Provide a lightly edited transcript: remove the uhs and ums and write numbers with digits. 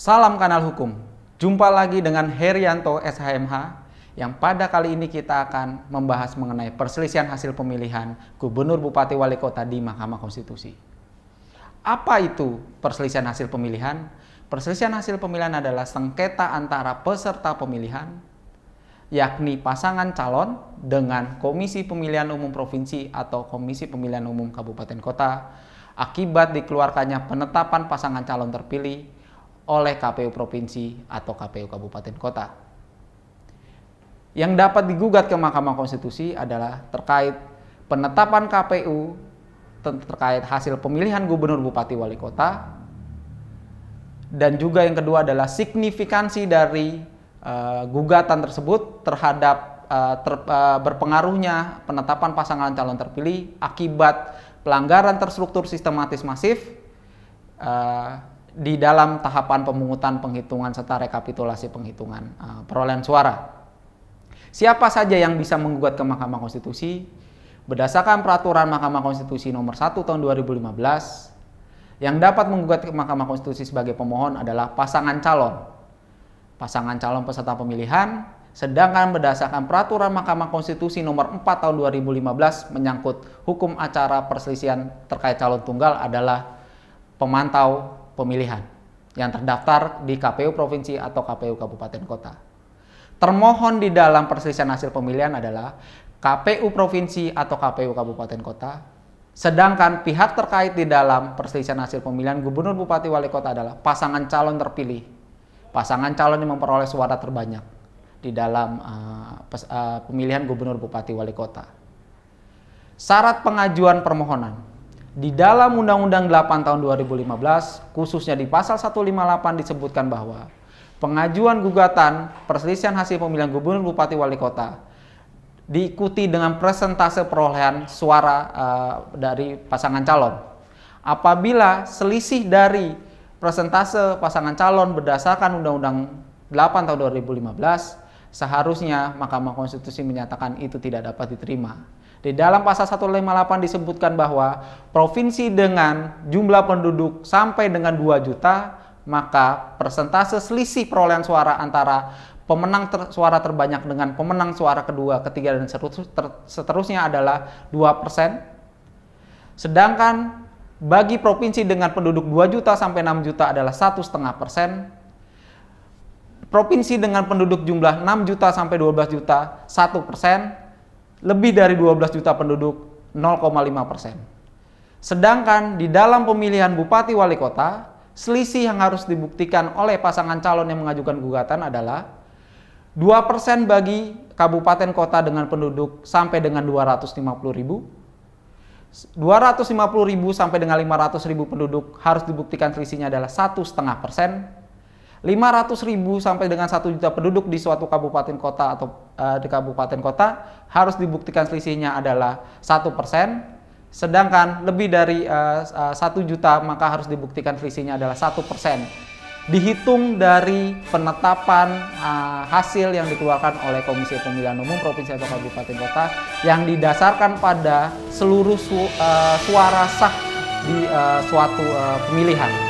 Salam Kanal Hukum. Jumpa lagi dengan Herianto SHMH yang pada kali ini kita akan membahas mengenai perselisihan hasil pemilihan Gubernur, Bupati, Wali Kota di Mahkamah Konstitusi. Apa itu perselisihan hasil pemilihan? Perselisihan hasil pemilihan adalah sengketa antara peserta pemilihan, yakni pasangan calon dengan Komisi Pemilihan Umum Provinsi atau Komisi Pemilihan Umum Kabupaten Kota akibat dikeluarkannya penetapan pasangan calon terpilih oleh KPU Provinsi atau KPU Kabupaten Kota. Yang dapat digugat ke Mahkamah Konstitusi adalah terkait penetapan KPU terkait hasil pemilihan Gubernur, Bupati, Wali Kota, dan juga yang kedua adalah signifikansi dari gugatan tersebut terhadap berpengaruhnya penetapan pasangan calon terpilih akibat pelanggaran terstruktur sistematis masif di dalam tahapan pemungutan, penghitungan, serta rekapitulasi penghitungan perolehan suara. Siapa saja yang bisa menggugat ke Mahkamah Konstitusi? Berdasarkan peraturan Mahkamah Konstitusi nomor 1 tahun 2015, yang dapat menggugat ke Mahkamah Konstitusi sebagai pemohon adalah pasangan calon. Pasangan calon peserta pemilihan, sedangkan berdasarkan peraturan Mahkamah Konstitusi nomor 4 tahun 2015 menyangkut hukum acara perselisihan terkait calon tunggal adalah pemantau pemilihan yang terdaftar di KPU Provinsi atau KPU Kabupaten Kota. Termohon di dalam perselisihan hasil pemilihan adalah KPU Provinsi atau KPU Kabupaten Kota, sedangkan pihak terkait di dalam perselisihan hasil pemilihan Gubernur, Bupati, Wali Kota adalah pasangan calon terpilih, pasangan calon yang memperoleh suara terbanyak di dalam pemilihan Gubernur, Bupati, Wali Kota. Syarat pengajuan permohonan. Di dalam Undang-Undang 8 tahun 2015, khususnya di pasal 158 disebutkan bahwa pengajuan gugatan perselisihan hasil pemilihan Gubernur, Bupati, Wali Kota diikuti dengan persentase perolehan suara dari pasangan calon. Apabila selisih dari persentase pasangan calon berdasarkan Undang-Undang 8 tahun 2015, seharusnya Mahkamah Konstitusi menyatakan itu tidak dapat diterima. Di dalam pasal 158 disebutkan bahwa provinsi dengan jumlah penduduk sampai dengan 2 juta, maka persentase selisih perolehan suara antara pemenang suara terbanyak dengan pemenang suara kedua, ketiga, dan seterusnya adalah 2%. Sedangkan bagi provinsi dengan penduduk 2 juta sampai 6 juta adalah 1,5%. Provinsi dengan penduduk jumlah 6 juta sampai 12 juta 1%. Lebih dari 12 juta penduduk 0,5%. Sedangkan di dalam pemilihan Bupati, Wali Kota, selisih yang harus dibuktikan oleh pasangan calon yang mengajukan gugatan adalah 2% bagi kabupaten kota dengan penduduk sampai dengan 250.000, 250.000 sampai dengan 500.000 penduduk harus dibuktikan selisihnya adalah 1,5%. 500.000 sampai dengan 1 juta penduduk di suatu kabupaten kota atau di kabupaten kota harus dibuktikan selisihnya adalah 1%. Sedangkan lebih dari 1 juta maka harus dibuktikan selisihnya adalah 1%. Dihitung dari penetapan hasil yang dikeluarkan oleh Komisi Pemilihan Umum Provinsi atau Kabupaten Kota yang didasarkan pada seluruh suara sah di suatu pemilihan.